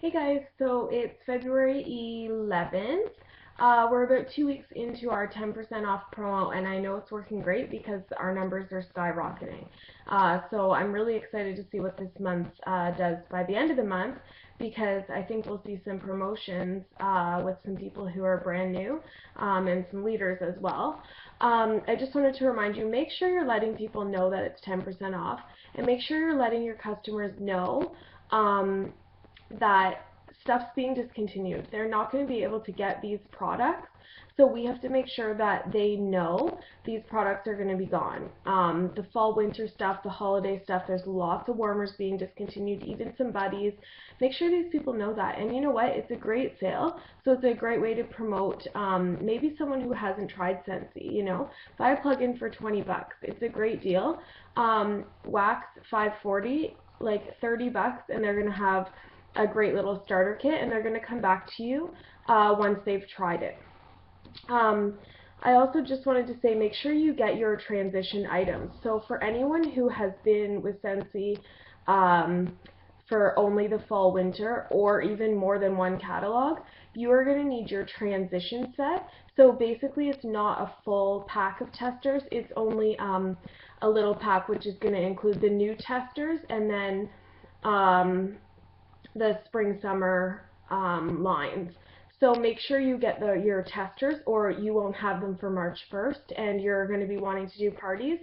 Hey guys, so it's February 11th. We're about 2 weeks into our 10% off promo, and I know it's working great because our numbers are skyrocketing. So I'm really excited to see what this month does by the end of the month, because I think we'll see some promotions with some people who are brand new and some leaders as well. I just wanted to remind you, make sure you're letting people know that it's 10% off, and make sure you're letting your customers know that stuff's being discontinued. They're not going to be able to get these products, so we have to make sure that they know these products are going to be gone. The fall winter stuff, the holiday stuff, there's lots of warmers being discontinued, even some buddies. Make sure these people know that. And you know what? It's a great sale, so it's a great way to promote maybe someone who hasn't tried Scentsy, Buy a plug-in for 20 bucks. It's a great deal. Wax 540, like 30 bucks, and they're going to have a great little starter kit, and they're going to come back to you once they've tried it. I also just wanted to say, make sure you get your transition items. So for anyone who has been with Scentsy for only the fall winter or even more than one catalog, you are going to need your transition set. So basically it's not a full pack of testers, it's only a little pack which is going to include the new testers and then the spring summer lines. So make sure you get your testers, or you won't have them for March 1st, and you're going to be wanting to do parties,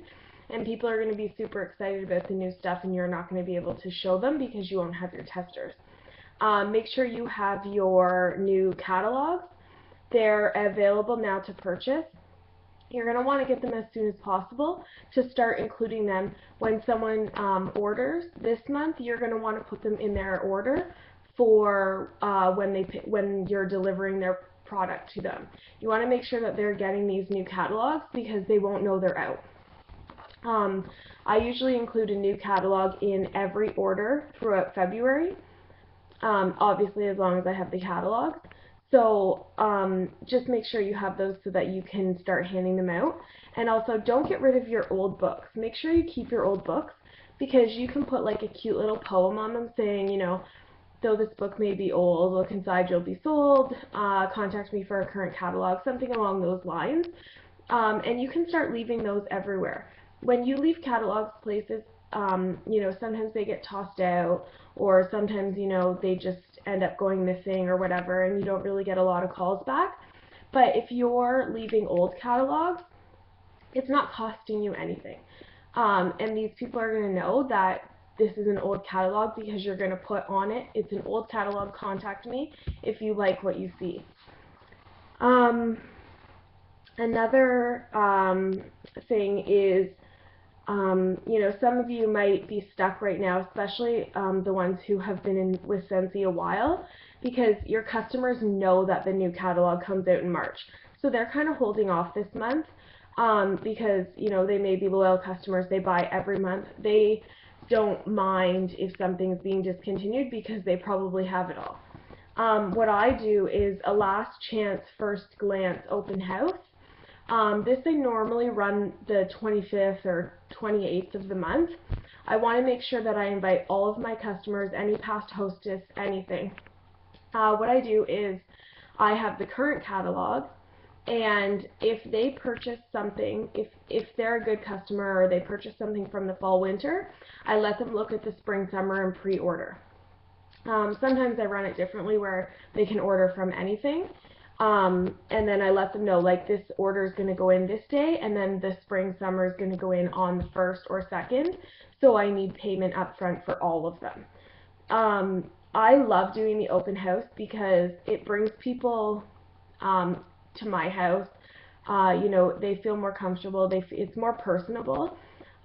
and people are going to be super excited about the new stuff, and you're not going to be able to show them because you won't have your testers. Make sure you have your new catalogs. They're available now to purchase. You're going to want to get them as soon as possible to start including them when someone orders this month. You're going to want to put them in their order for when you're delivering their product to them. You want to make sure that they're getting these new catalogs because they won't know they're out. I usually include a new catalog in every order throughout February, obviously as long as I have the catalogs. So just make sure you have those so that you can start handing them out. And also, don't get rid of your old books. Make sure you keep your old books, because you can put like a cute little poem on them saying, though this book may be old, look inside, you'll be sold, contact me for a current catalog, something along those lines. And you can start leaving those everywhere. When you leave catalogs places, sometimes they get tossed out, or sometimes, they just end up going missing or whatever, and you don't really get a lot of calls back. But if you're leaving old catalogs, it's not costing you anything. And these people are going to know that this is an old catalog because you're going to put on it, it's an old catalog, contact me if you like what you see. Another thing is, some of you might be stuck right now, especially the ones who have been with Scentsy a while, because your customers know that the new catalog comes out in March. So they're kind of holding off this month because, they may be loyal customers. They buy every month. They don't mind if something's being discontinued because they probably have it all. What I do is a last chance first glance open house. This I normally run the 25th or 28th of the month. I want to make sure that I invite all of my customers, any past hostess, anything. What I do is I have the current catalog, and if they purchase something, if they're a good customer or they purchase something from the fall winter, I let them look at the spring summer and pre-order. Sometimes I run it differently where they can order from anything. And then I let them know, like, this order is going to go in this day, and then the spring summer is going to go in on the 1st or 2nd, so I need payment up front for all of them. I love doing the open house because it brings people to my house. They feel more comfortable, it's more personable,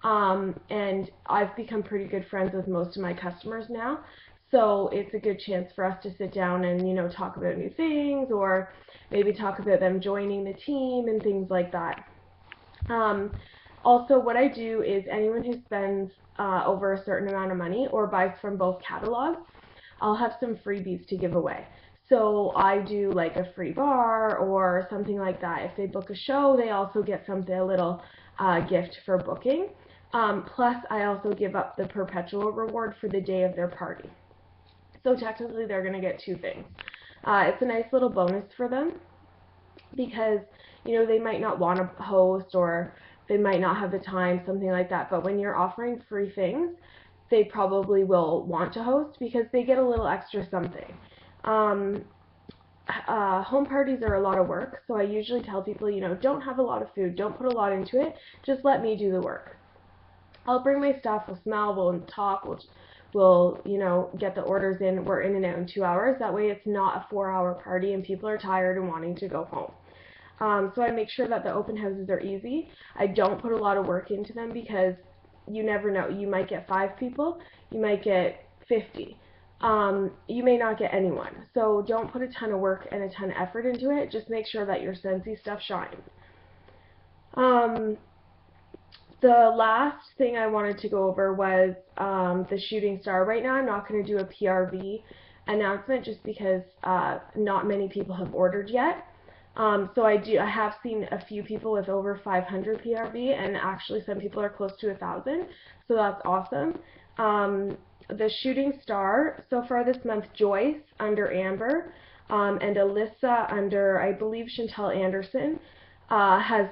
and I've become pretty good friends with most of my customers now. So it's a good chance for us to sit down and, talk about new things, or maybe talk about them joining the team and things like that. Also, what I do is anyone who spends over a certain amount of money or buys from both catalogs, I'll have some freebies to give away. So I do like a free bar or something like that. If they book a show, they also get something, a little gift for booking. Plus, I also give up the perpetual reward for the day of their party. So technically they're going to get 2 things. It's a nice little bonus for them because, you know, they might not want to host or they might not have the time, something like that. But when you're offering free things, they probably will want to host because they get a little extra something. Home parties are a lot of work, so I usually tell people, you know, don't have a lot of food, don't put a lot into it, just let me do the work. I'll bring my stuff, we'll smell, we'll talk, we'll you know, get the orders in, we're in and out in 2 hours. That way it's not a 4-hour party and people are tired and wanting to go home. So I make sure that the open houses are easy. I don't put a lot of work into them because you never know. You might get 5 people, you might get 50. You may not get anyone. So don't put a ton of work and a ton of effort into it. Just make sure that your Scentsy stuff shines. The last thing I wanted to go over was the Shooting Star. Right now I'm not going to do a PRV announcement just because not many people have ordered yet. So I have seen a few people with over 500 PRV, and actually some people are close to 1,000, so that's awesome. The Shooting Star, so far this month, Joyce under Amber, and Alyssa under, I believe, Chantel Anderson, has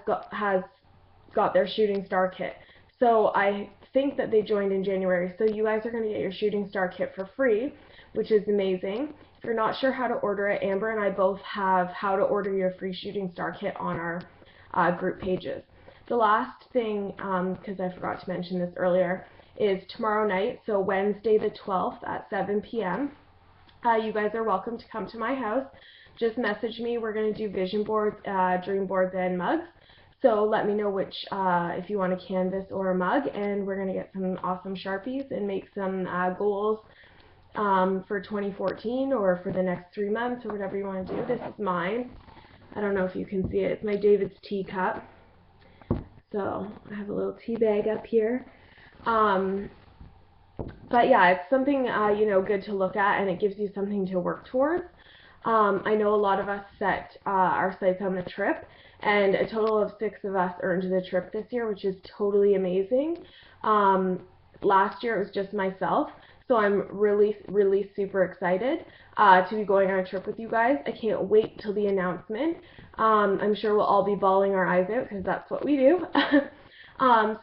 got their Shooting Star kit. So I think that they joined in January, so you guys are going to get your Shooting Star kit for free, which is amazing. If you're not sure how to order it, Amber and I both have how to order your free Shooting Star kit on our group pages. The last thing, because I forgot to mention this earlier, is tomorrow night, so Wednesday the 12th at 7 p.m. You guys are welcome to come to my house. Just message me. We're going to do vision boards, dream boards, and mugs. So let me know which, if you want a canvas or a mug, and we're going to get some awesome Sharpies and make some goals for 2014 or for the next 3 months or whatever you want to do. This is mine. I don't know if you can see it. It's my David's tea cup. So I have a little tea bag up here. But yeah, it's something, you know, good to look at, and it gives you something to work towards. I know a lot of us set our sights on the trip, and a total of 6 of us earned the trip this year, which is totally amazing. Last year it was just myself, so I'm really super excited to be going on a trip with you guys. I can't wait till the announcement. I'm sure we'll all be bawling our eyes out because that's what we do.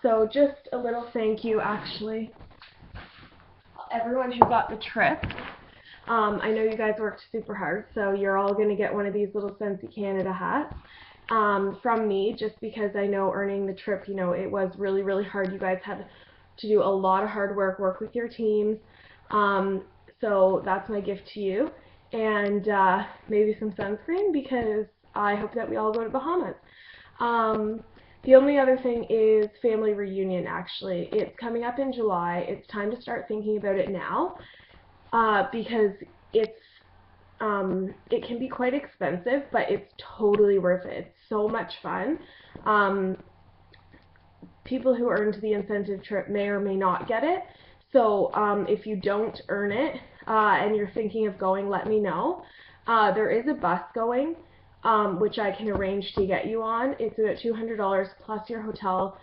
So just a little thank you, actually, everyone who got the trip. I know you guys worked super hard, so you're all going to get one of these little Scentsy Canada hats from me, just because I know earning the trip, you know, it was really hard. You guys had to do a lot of hard work with your teams. So that's my gift to you, and maybe some sunscreen, because I hope that we all go to Bahamas. The only other thing is family reunion, actually. It's coming up in July. It's time to start thinking about it now, because it can be quite expensive, but it's totally worth it. It's so much fun. People who earned the incentive trip may or may not get it. So if you don't earn it and you're thinking of going, let me know. There is a bus going, which I can arrange to get you on. It's about $200 plus your hotel,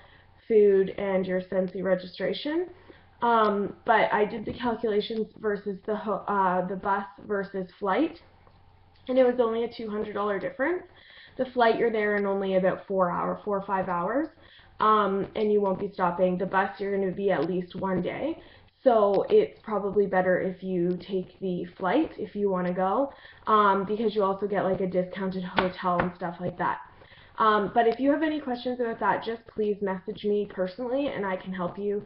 food, and your Scentsy registration. But I did the calculations versus the bus versus flight, and it was only a $200 difference. The flight, you're there in only about 4 or 5 hours, and you won't be stopping. The bus, you're going to be at least 1 day. So it's probably better if you take the flight if you want to go, because you also get like a discounted hotel and stuff like that. But if you have any questions about that, just please message me personally, and I can help you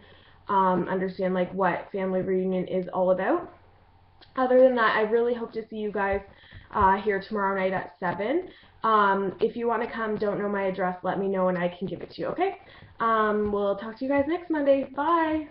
understand like what family reunion is all about. Other than that, I really hope to see you guys here tomorrow night at 7. If you want to come, don't know my address, let me know and I can give it to you, okay? We'll talk to you guys next Monday. Bye!